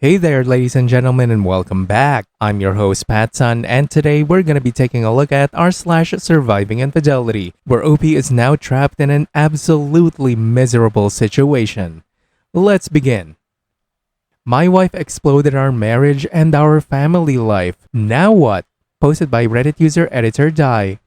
Hey there, ladies and gentlemen, and welcome back. I'm your host, PattSun, and today we're going to be taking a look at r/surviving infidelity, where OP is now trapped in an absolutely miserable situation. Let's begin. My wife exploded our marriage and our family life. Now what? Posted by Reddit user editor Die.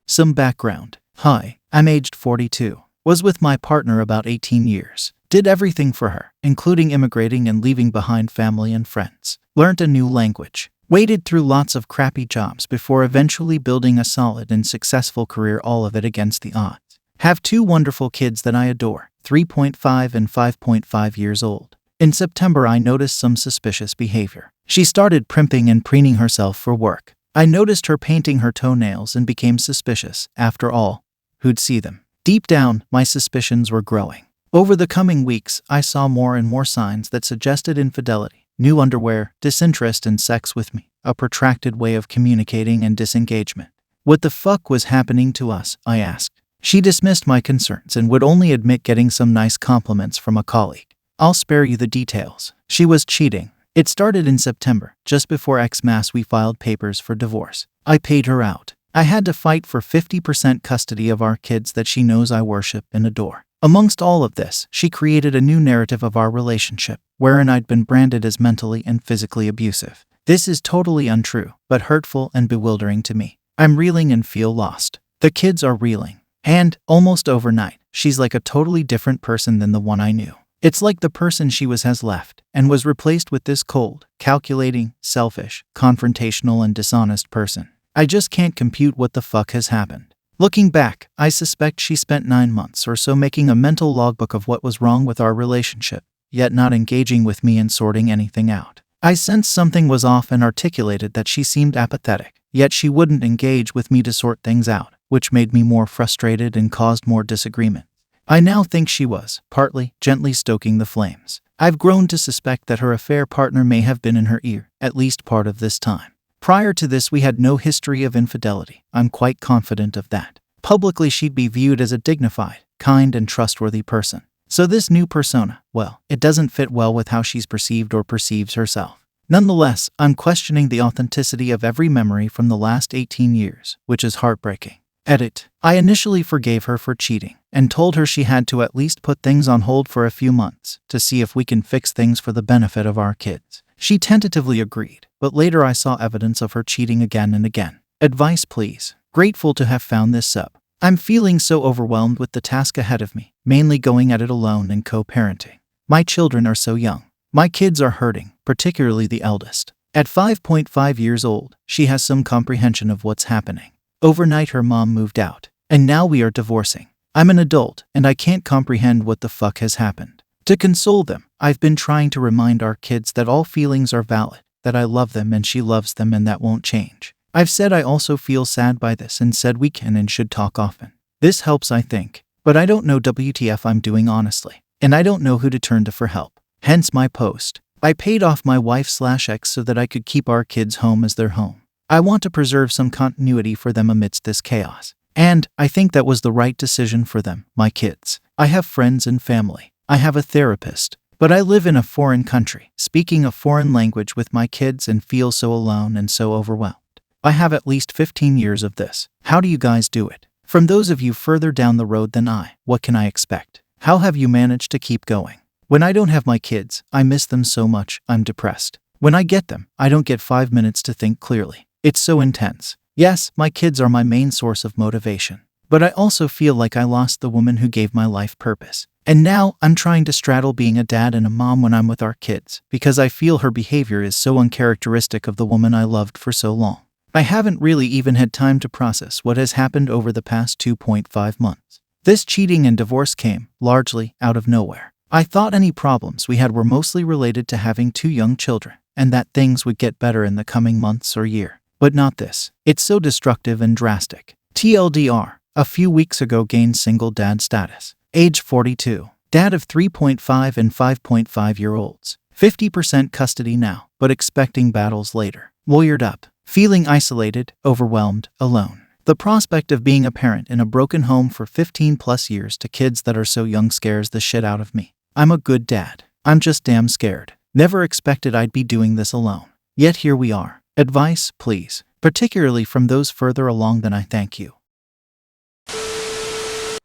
Some background. Hi, I'm aged 42. Was with my partner about 18 years. Did everything for her, including immigrating and leaving behind family and friends. Learned a new language. Waded through lots of crappy jobs before eventually building a solid and successful career, all of it against the odds. Have two wonderful kids that I adore, 3.5 and 5.5 years old. In September, I noticed some suspicious behavior. She started primping and preening herself for work. I noticed her painting her toenails and became suspicious. After all, who'd see them? Deep down, my suspicions were growing. Over the coming weeks, I saw more and more signs that suggested infidelity. New underwear, disinterest in sex with me, a protracted way of communicating, and disengagement. What the fuck was happening to us? I asked. She dismissed my concerns and would only admit getting some nice compliments from a colleague. I'll spare you the details. She was cheating. It started in September. Just before Xmas, we filed papers for divorce. I paid her out. I had to fight for 50% custody of our kids that she knows I worship and adore. Amongst all of this, she created a new narrative of our relationship, wherein I'd been branded as mentally and physically abusive. This is totally untrue, but hurtful and bewildering to me. I'm reeling and feel lost. The kids are reeling. And, almost overnight, she's like a totally different person than the one I knew. It's like the person she was has left, and was replaced with this cold, calculating, selfish, confrontational, and dishonest person. I just can't compute what the fuck has happened. Looking back, I suspect she spent 9 months or so making a mental logbook of what was wrong with our relationship, yet not engaging with me and sorting anything out. I sensed something was off and articulated that she seemed apathetic, yet she wouldn't engage with me to sort things out, which made me more frustrated and caused more disagreement. I now think she was, partly, gently stoking the flames. I've grown to suspect that her affair partner may have been in her ear, at least part of this time. Prior to this, we had no history of infidelity. I'm quite confident of that. Publicly, she'd be viewed as a dignified, kind, and trustworthy person. So this new persona, well, it doesn't fit well with how she's perceived or perceives herself. Nonetheless, I'm questioning the authenticity of every memory from the last 18 years, which is heartbreaking. Edit. I initially forgave her for cheating, and told her she had to at least put things on hold for a few months, to see if we can fix things for the benefit of our kids. She tentatively agreed, but later I saw evidence of her cheating again and again. Advice please. Grateful to have found this sub. I'm feeling so overwhelmed with the task ahead of me, mainly going at it alone and co-parenting. My children are so young. My kids are hurting, particularly the eldest. At 5.5 years old, she has some comprehension of what's happening. Overnight her mom moved out, and now we are divorcing. I'm an adult, and I can't comprehend what the fuck has happened. To console them, I've been trying to remind our kids that all feelings are valid, that I love them and she loves them and that won't change. I've said I also feel sad by this and said we can and should talk often. This helps, I think, but I don't know WTF I'm doing honestly, and I don't know who to turn to for help. Hence my post. I paid off my wife/ex so that I could keep our kids home as their home. I want to preserve some continuity for them amidst this chaos. And I think that was the right decision for them, my kids. I have friends and family. I have a therapist. But I live in a foreign country, speaking a foreign language with my kids and feel so alone and so overwhelmed. I have at least 15 years of this. How do you guys do it? From those of you further down the road than I, what can I expect? How have you managed to keep going? When I don't have my kids, I miss them so much, I'm depressed. When I get them, I don't get 5 minutes to think clearly. It's so intense. Yes, my kids are my main source of motivation. But I also feel like I lost the woman who gave my life purpose. And now, I'm trying to straddle being a dad and a mom when I'm with our kids, because I feel her behavior is so uncharacteristic of the woman I loved for so long. I haven't really even had time to process what has happened over the past 2.5 months. This cheating and divorce came, largely, out of nowhere. I thought any problems we had were mostly related to having 2 young children, and that things would get better in the coming months or year. But not this. It's so destructive and drastic. TLDR, a few weeks ago gained single dad status. Age 42. Dad of 3.5 and 5.5-year-olds. 50% custody now, but expecting battles later. Lawyered up. Feeling isolated, overwhelmed, alone. The prospect of being a parent in a broken home for 15 plus years to kids that are so young scares the shit out of me. I'm a good dad. I'm just damn scared. Never expected I'd be doing this alone. Yet here we are. Advice, please, particularly from those further along than I. Thank you.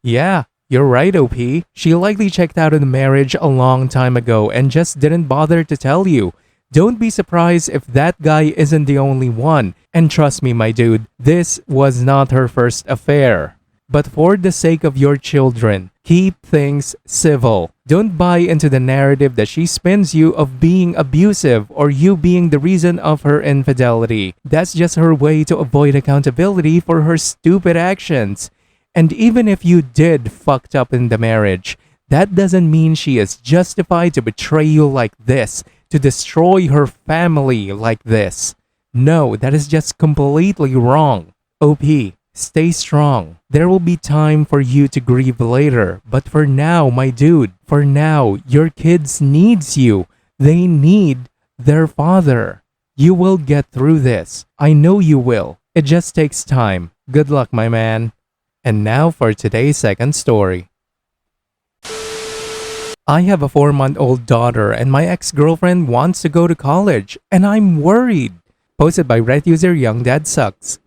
Yeah, you're right, OP. She likely checked out of the marriage a long time ago and just didn't bother to tell you. Don't be surprised if that guy isn't the only one. And trust me, my dude, this was not her first affair. But for the sake of your children, keep things civil. Don't buy into the narrative that she spins you of being abusive or you being the reason of her infidelity. That's just her way to avoid accountability for her stupid actions. And even if you did fucked up in the marriage, that doesn't mean she is justified to betray you like this, to destroy her family like this. No, that is just completely wrong. OP, stay strong. There will be time for you to grieve later. But for now, my dude, for now, your kids needs you. They need their father. You will get through this. I know you will. It just takes time. Good luck, my man. And now for today's second story. I have a 4-month-old daughter and my ex-girlfriend wants to go to college and I'm worried. Posted by Reddit user Young Dad Sucks.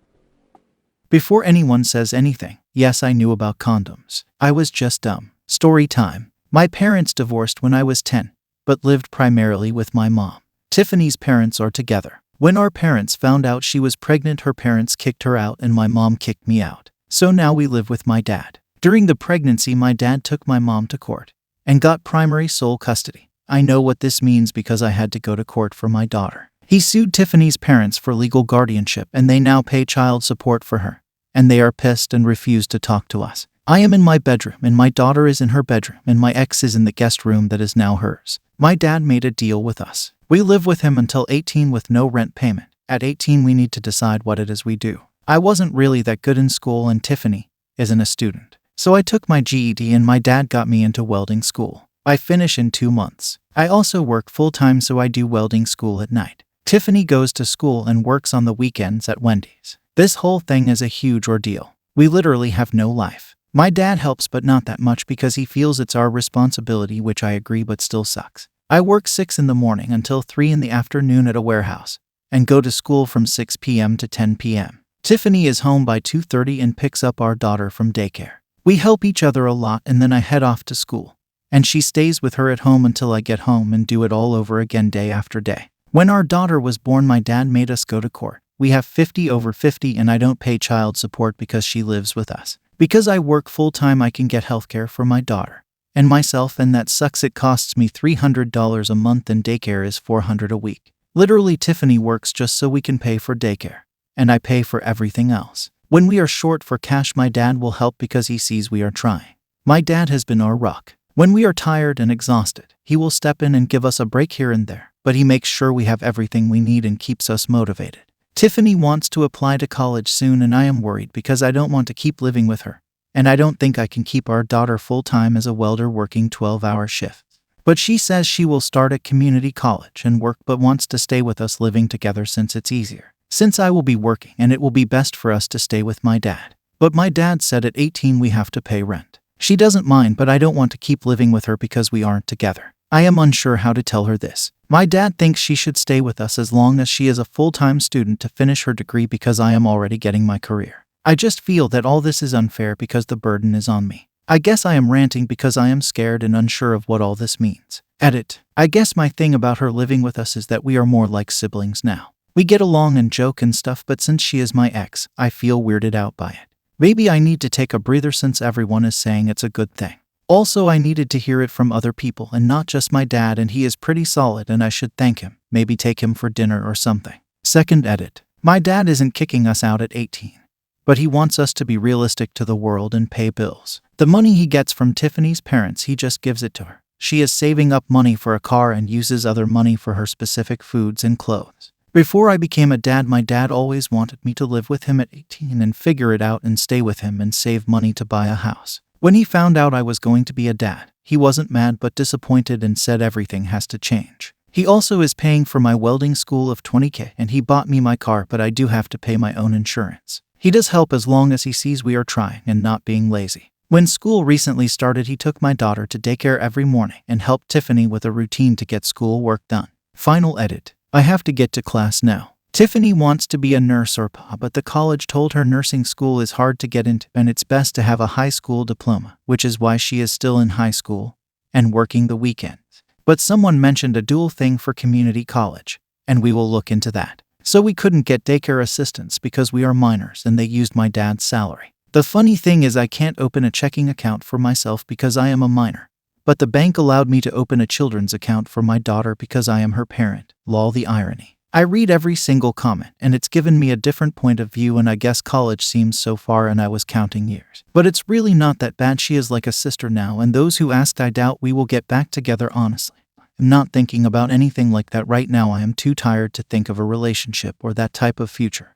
Before anyone says anything, yes, I knew about condoms. I was just dumb. Story time. My parents divorced when I was 10, but lived primarily with my mom. Tiffany's parents are together. When our parents found out she was pregnant, her parents kicked her out and my mom kicked me out. So now we live with my dad. During the pregnancy, my dad took my mom to court and got primary sole custody. I know what this means because I had to go to court for my daughter. He sued Tiffany's parents for legal guardianship and they now pay child support for her. And they are pissed and refuse to talk to us. I am in my bedroom and my daughter is in her bedroom and my ex is in the guest room that is now hers. My dad made a deal with us. We live with him until 18 with no rent payment. At 18 we need to decide what it is we do. I wasn't really that good in school and Tiffany isn't a student. So I took my GED and my dad got me into welding school. I finish in 2 months. I also work full-time so I do welding school at night. Tiffany goes to school and works on the weekends at Wendy's. This whole thing is a huge ordeal. We literally have no life. My dad helps but not that much because he feels it's our responsibility, which I agree but still sucks. I work 6 in the morning until 3 in the afternoon at a warehouse and go to school from 6 p.m. to 10 p.m. Tiffany is home by 2:30 and picks up our daughter from daycare. We help each other a lot and then I head off to school. And she stays with her at home until I get home and do it all over again day after day. When our daughter was born, my dad made us go to court. We have 50 over 50 and I don't pay child support because she lives with us. Because I work full-time, I can get healthcare for my daughter and myself, and that sucks. It costs me $300 a month and daycare is $400 a week. Literally, Tiffany works just so we can pay for daycare. And I pay for everything else. When we are short for cash, my dad will help because he sees we are trying. My dad has been our rock. When we are tired and exhausted, he will step in and give us a break here and there, but he makes sure we have everything we need and keeps us motivated. Tiffany wants to apply to college soon and I am worried because I don't want to keep living with her. And I don't think I can keep our daughter full-time as a welder working 12-hour shifts. But she says she will start at community college and work but wants to stay with us living together since it's easier. Since I will be working and it will be best for us to stay with my dad. But my dad said at 18 we have to pay rent. She doesn't mind, but I don't want to keep living with her because we aren't together. I am unsure how to tell her this. My dad thinks she should stay with us as long as she is a full-time student to finish her degree because I am already getting my career. I just feel that all this is unfair because the burden is on me. I guess I am ranting because I am scared and unsure of what all this means. Edit. I guess my thing about her living with us is that we are more like siblings now. We get along and joke and stuff, but since she is my ex, I feel weirded out by it. Maybe I need to take a breather since everyone is saying it's a good thing. Also, I needed to hear it from other people and not just my dad, and he is pretty solid and I should thank him. Maybe take him for dinner or something. Second edit. My dad isn't kicking us out at 18. But he wants us to be realistic to the world and pay bills. The money he gets from Tiffany's parents, he just gives it to her. She is saving up money for a car and uses other money for her specific foods and clothes. Before I became a dad, my dad always wanted me to live with him at 18 and figure it out and stay with him and save money to buy a house. When he found out I was going to be a dad, he wasn't mad but disappointed and said everything has to change. He also is paying for my welding school of $20,000 and he bought me my car, but I do have to pay my own insurance. He does help as long as he sees we are trying and not being lazy. When school recently started, he took my daughter to daycare every morning and helped Tiffany with a routine to get school work done. Final edit. I have to get to class now. Tiffany wants to be a nurse or PA, but the college told her nursing school is hard to get into and it's best to have a high school diploma, which is why she is still in high school and working the weekends. But someone mentioned a dual thing for community college, and we will look into that. So we couldn't get daycare assistants because we are minors and they used my dad's salary. The funny thing is I can't open a checking account for myself because I am a minor. But the bank allowed me to open a children's account for my daughter because I am her parent. Lol, the irony. I read every single comment and it's given me a different point of view, and I guess college seems so far and I was counting years. But it's really not that bad. She is like a sister now, and those who asked, I doubt we will get back together honestly. I'm not thinking about anything like that right now. I am too tired to think of a relationship or that type of future.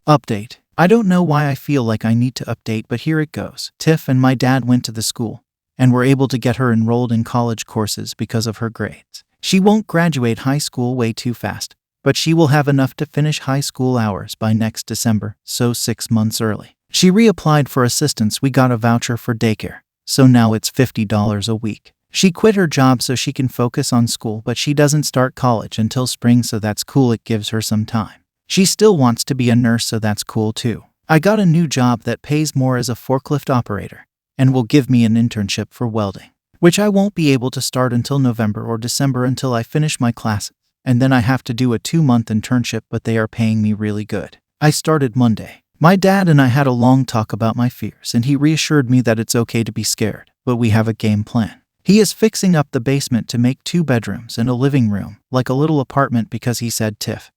Update. I don't know why I feel like I need to update, but here it goes. Tiff and my dad went to the school and were able to get her enrolled in college courses because of her grades. She won't graduate high school way too fast, but she will have enough to finish high school hours by next December, so 6 months early. She reapplied for assistance. We got a voucher for daycare, so now it's $50 a week. She quit her job so she can focus on school, but she doesn't start college until spring, so that's cool. It gives her some time. She still wants to be a nurse, so that's cool too. I got a new job that pays more as a forklift operator and will give me an internship for welding, which I won't be able to start until November or December until I finish my classes, and then I have to do a 2-month internship, but they are paying me really good. I started Monday. My dad and I had a long talk about my fears, and he reassured me that it's okay to be scared, but we have a game plan. He is fixing up the basement to make 2 bedrooms and a living room, like a little apartment, because he said Tiff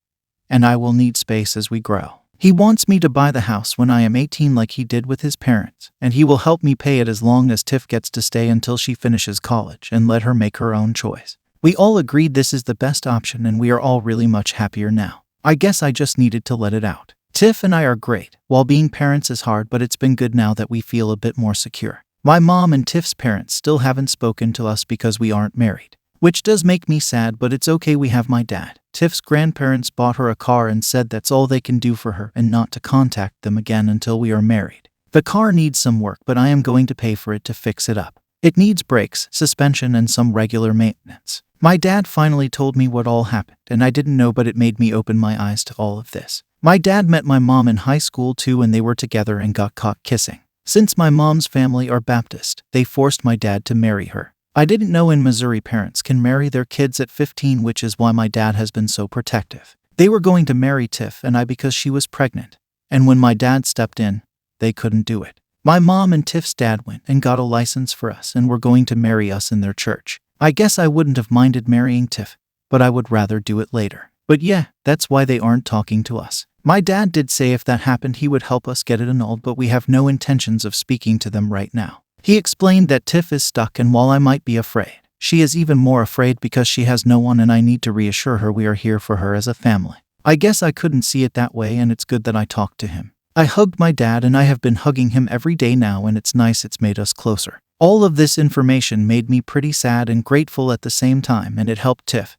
and I will need space as we grow. He wants me to buy the house when I am 18 like he did with his parents, and he will help me pay it as long as Tiff gets to stay until she finishes college and let her make her own choice. We all agreed this is the best option, and we are all really much happier now. I guess I just needed to let it out. Tiff and I are great. While being parents is hard, but it's been good now that we feel a bit more secure. My mom and Tiff's parents still haven't spoken to us because we aren't married, which does make me sad, but it's okay. We have my dad. Tiff's grandparents bought her a car and said that's all they can do for her and not to contact them again until we are married. The car needs some work, but I am going to pay for it to fix it up. It needs brakes, suspension, and some regular maintenance. My dad finally told me what all happened, and I didn't know, but it made me open my eyes to all of this. My dad met my mom in high school too, and they were together and got caught kissing. Since my mom's family are Baptist, they forced my dad to marry her. I didn't know in Missouri parents can marry their kids at 15, which is why my dad has been so protective. They were going to marry Tiff and I because she was pregnant, and when my dad stepped in, they couldn't do it. My mom and Tiff's dad went and got a license for us and were going to marry us in their church. I guess I wouldn't have minded marrying Tiff, but I would rather do it later. But yeah, that's why they aren't talking to us. My dad did say if that happened he would help us get it annulled, but we have no intentions of speaking to them right now. He explained that Tiff is stuck, and while I might be afraid, she is even more afraid because she has no one, and I need to reassure her we are here for her as a family. I guess I couldn't see it that way, and it's good that I talked to him. I hugged my dad, and I have been hugging him every day now, and it's nice. It's made us closer. All of this information made me pretty sad and grateful at the same time, and it helped Tiff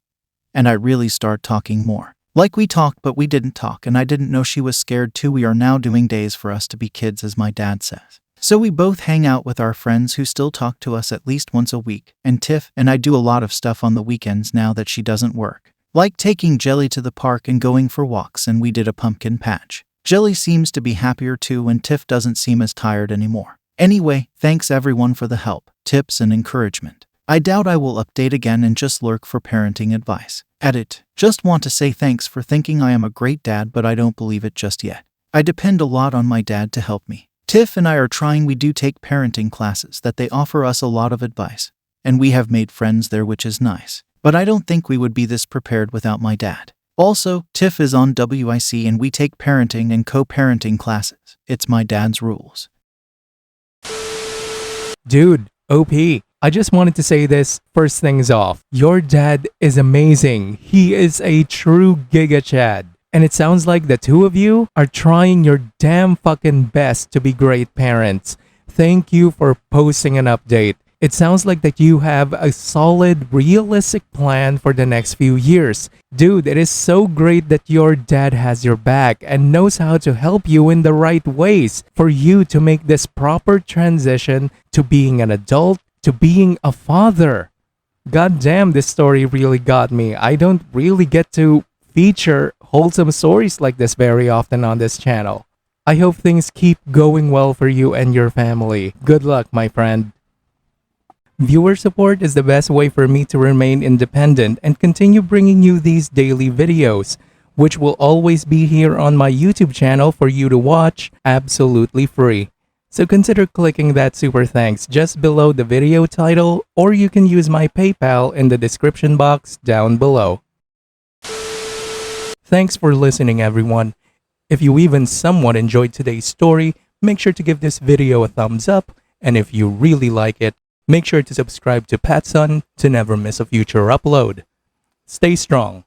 and I really start talking more. Like we talked, but we didn't talk, and I didn't know she was scared too. We are now doing days for us to be kids, as my dad says. So we both hang out with our friends who still talk to us at least once a week, and Tiff and I do a lot of stuff on the weekends now that she doesn't work. Like taking Jelly to the park and going for walks, and we did a pumpkin patch. Jelly seems to be happier too, and Tiff doesn't seem as tired anymore. Anyway, thanks everyone for the help, tips, and encouragement. I doubt I will update again and just lurk for parenting advice. Edit. Just want to say thanks for thinking I am a great dad, but I don't believe it just yet. I depend a lot on my dad to help me. Tiff and I are trying. We do take parenting classes that they offer us a lot of advice, and we have made friends there, which is nice. But I don't think we would be this prepared without my dad. Also, Tiff is on WIC and we take parenting and co-parenting classes. It's my dad's rules. Dude, OP. I just wanted to say this first things off. Your dad is amazing. He is a true Giga Chad. And it sounds like the two of you are trying your damn fucking best to be great parents. Thank you for posting an update. It sounds like that you have a solid, realistic plan for the next few years. Dude, it is so great that your dad has your back and knows how to help you in the right ways for you to make this proper transition to being an adult, to being a father. God damn, this story really got me. I don't really get to feature wholesome stories like this very often on this channel. I hope things keep going well for you and your family. Good luck, my friend. Viewer support is the best way for me to remain independent and continue bringing you these daily videos, which will always be here on my YouTube channel for you to watch absolutely free. So consider clicking that super thanks just below the video title, or you can use my PayPal in the description box down below. Thanks for listening, everyone. If you even somewhat enjoyed today's story, make sure to give this video a thumbs up, and if you really like it, make sure to subscribe to PattSun to never miss a future upload. Stay strong.